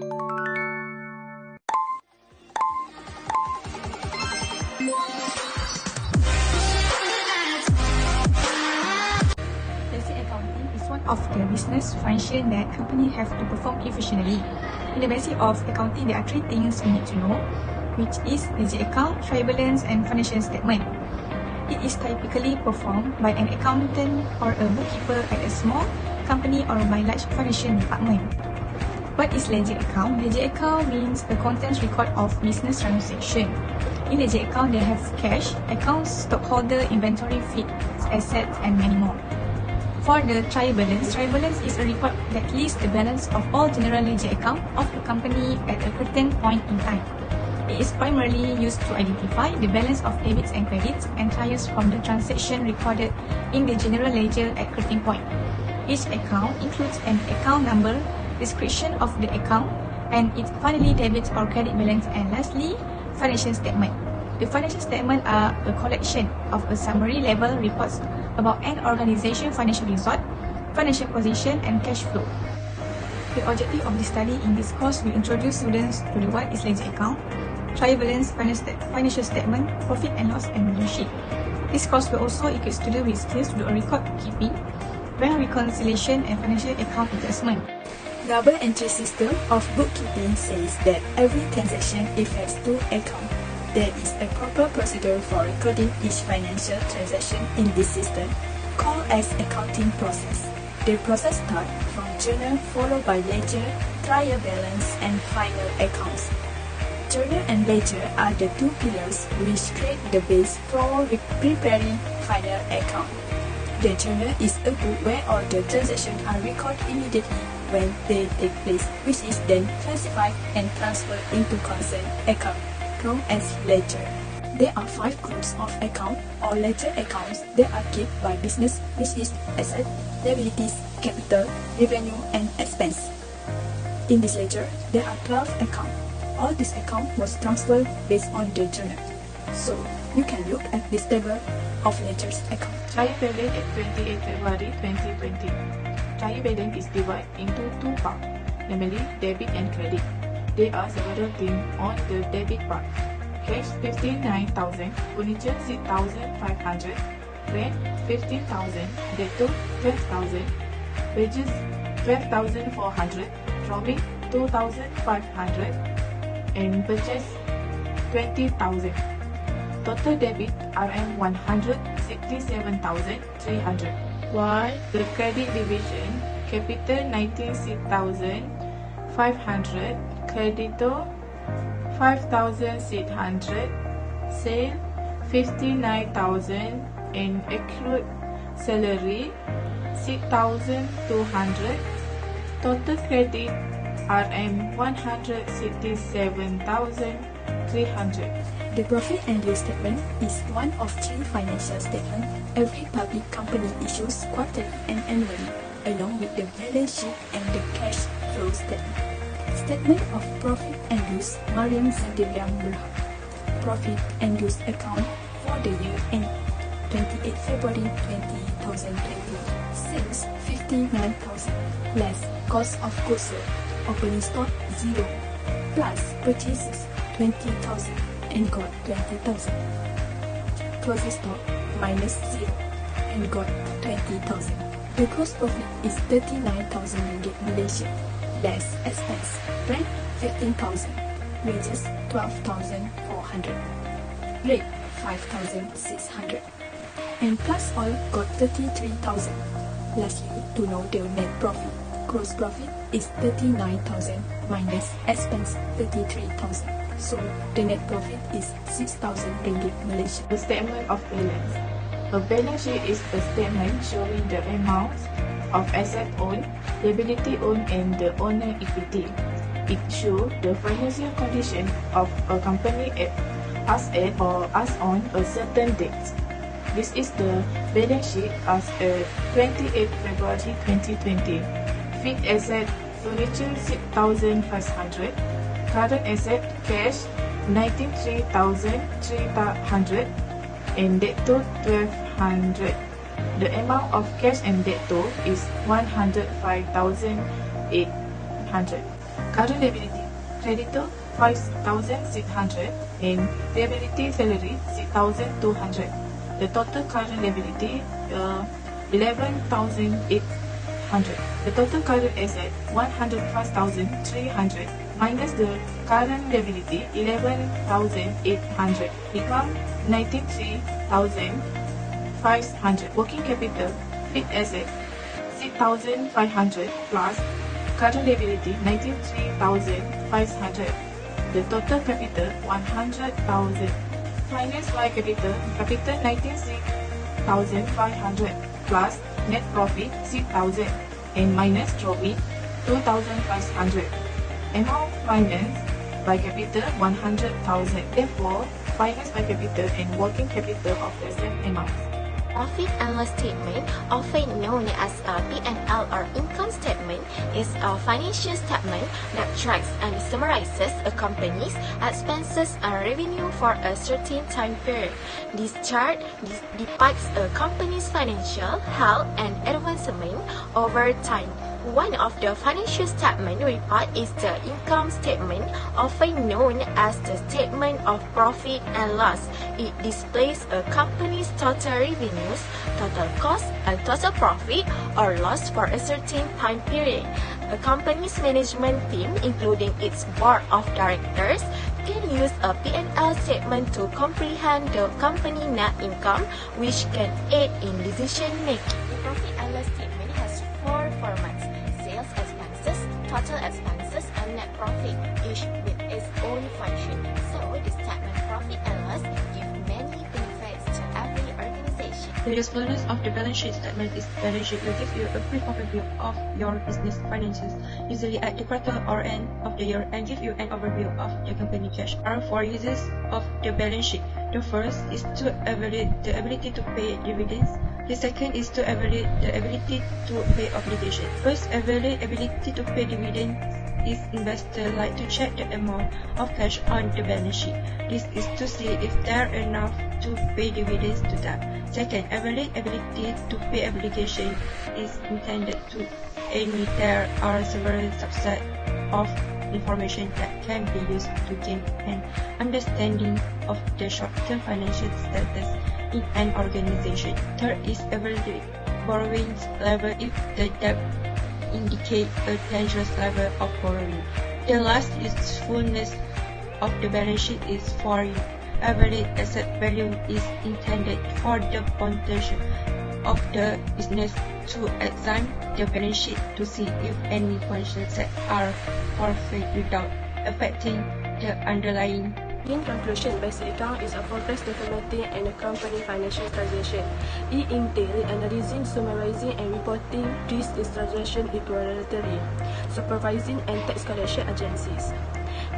Basic accounting is one of the business functions that companies have to perform efficiently. In the basic of accounting, there are three things we need to know, which is ledger account, trial balance, and financial statement. It is typically performed by an accountant or a bookkeeper at a small company or by large financial department. What is ledger account? Ledger account means the contents record of business transaction. In ledger account, they have cash, accounts, stockholder, inventory, fixed assets, and many more. For the trial balance is a report that lists the balance of all general ledger account of the company at a certain point in time. It is primarily used to identify the balance of debits and credits and trials from the transaction recorded in the general ledger at certain point. Each account includes an account number, description of the account, and its finally debits or credit balance, and lastly, financial statement. The financial statement are a collection of a summary level reports about an organization's financial result, financial position, and cash flow. The objective of the study in this course will introduce students to the what is ledger account, trial balance, financial statement, profit and loss, and balance sheet. This course will also equip students with skills to do a record keeping, bank reconciliation, and financial account adjustment. Double entry system of bookkeeping says that every transaction affects two accounts. There is a proper procedure for recording each financial transaction in this system, called as accounting process. The process starts from journal followed by ledger, trial balance, and final accounts. Journal and ledger are the two pillars which create the base for preparing final account. The journal is a book where all the transactions are recorded immediately when they take place, which is then classified and transferred into concerned account, known as ledger. There are 5 groups of account or ledger accounts that are kept by business, which is asset, liabilities, capital, revenue, and expense. In this ledger, there are 12 accounts. All these accounts was transferred based on the journal. So, you can look at this table of ledger's account. Trial balance at 28 February 2020. Trial balance is divided into 2 parts, namely debit and credit. There are several things on the debit part. Cash 59,000, furniture 6,500, rent 15,000, debtor 12,000, wages 12,400, roaming 2,500, and purchase 20,000. Total debit Rm 167,300. While the credit division, capital 96,500, creditor 5,600, sale 59,000, and accrued salary 6,200. Total credit Rm 167,300. The profit and loss statement is one of 3 financial statements every public company issues quarterly and annually, along with the balance sheet and the cash flow statement. Statement of profit and loss, Maryam Sdn.Bhd. Profit and loss account for the year end 28 February 2020. Sales 59,000 less cost of goods sold. Opening stock 0 plus purchases 20,000 and got 20,000. Closing stock minus 0 and got 20,000. The gross profit is 39,000 ringgit Malaysian, less expense. Rent 15,000, wages 12,400, rate 5,600, and plus all got 33,000. Lastly, to know the net profit, gross profit is 39,000 minus expense 33,000. So the net profit is 6,000 ringgit Malaysian. The statement of balance. A balance sheet is a statement showing the amounts of asset owned, liability owned, and the owner equity. It shows the financial condition of a company as at or as on a certain date. This is the balance sheet as of 28 February 2020. Fixed asset furniture 6,500. Current asset cash 93,300 and debtor 1,200. The amount of cash and debtor is 105,800. Current liability, creditor 5,600 and liability salary 6,200. The total current liability 11,800. The total current asset 105,300 minus the current liability 11,800 become 93,500. Working capital, fixed asset 6,500 plus current liability 93,500. The total capital 100,000. Finance by capital 96,500 plus net profit 6,000 and minus profit 2,500. Amount finance by capital 100,000. Therefore, finance by capital and working capital of the same amount. Profit and loss statement, often known as a P&L or income statement, is a financial statement that tracks and summarizes a company's expenses and revenue for a certain time period. This chart depicts a company's financial health and advancement over time. One of the financial statement report is the income statement, often known as the statement of profit and loss. It displays a company's total revenues, total costs, and total profit or loss for a certain time period. A company's management team, including its board of directors, can use a P&L statement to comprehend the company net income, which can aid in decision making. The profit and loss statement has four formats: sales expenses, total expenses, and net profit, each with its own function. So, the statement profit and loss give many benefits to every organization. The usefulness of the balance sheet statement is balance sheet will give you a brief overview of your business finances, usually at the quarter or end of the year, and give you an overview of the company cash. Are four uses of the balance sheet. The first is to evaluate the ability to pay dividends. The second is to evaluate the ability to pay obligation. First, evaluate ability to pay dividends is investor like to check the amount of cash on the balance sheet. This is to see if there are enough to pay dividends to them. Second, evaluate ability to pay obligation is intended to any there are several subsets of information that can be used to gain an understanding of the short-term financial status in an organization. Third is evaluate borrowing level if the debt indicate a dangerous level of borrowing. The last usefulness of the balance sheet is for evaluate asset value is intended for the foundation of the business to examine the balance sheet to see if any financial assets are forfeit without affecting the underlying. In conclusion, basic account is a forecast documenting and a company financial transaction. It entails analyzing, summarizing, and reporting these transaction equivalently, supervising and tax collection agencies.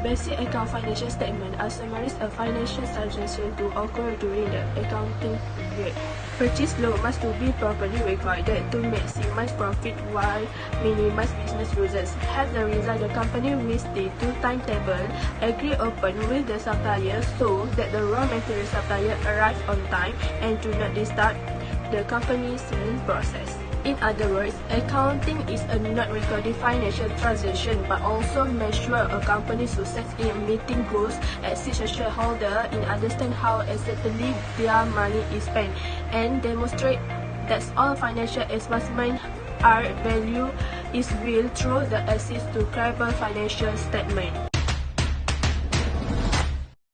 Basic account financial statement are summaries of financial transaction to occur during the accounting period. Purchase flow must be properly recorded to maximize profit while minimize business losses. As a result, the company will stay to timetable, agree open with the supplier so that the raw material supplier arrive on time and do not disturb the company's selling process. In other words, accounting is a not recorded financial transaction but also measure a company's success in meeting goals, assist a shareholder in understand how exactly their money is spent, and demonstrate that all financial investments are value is real through the access to credible financial statement.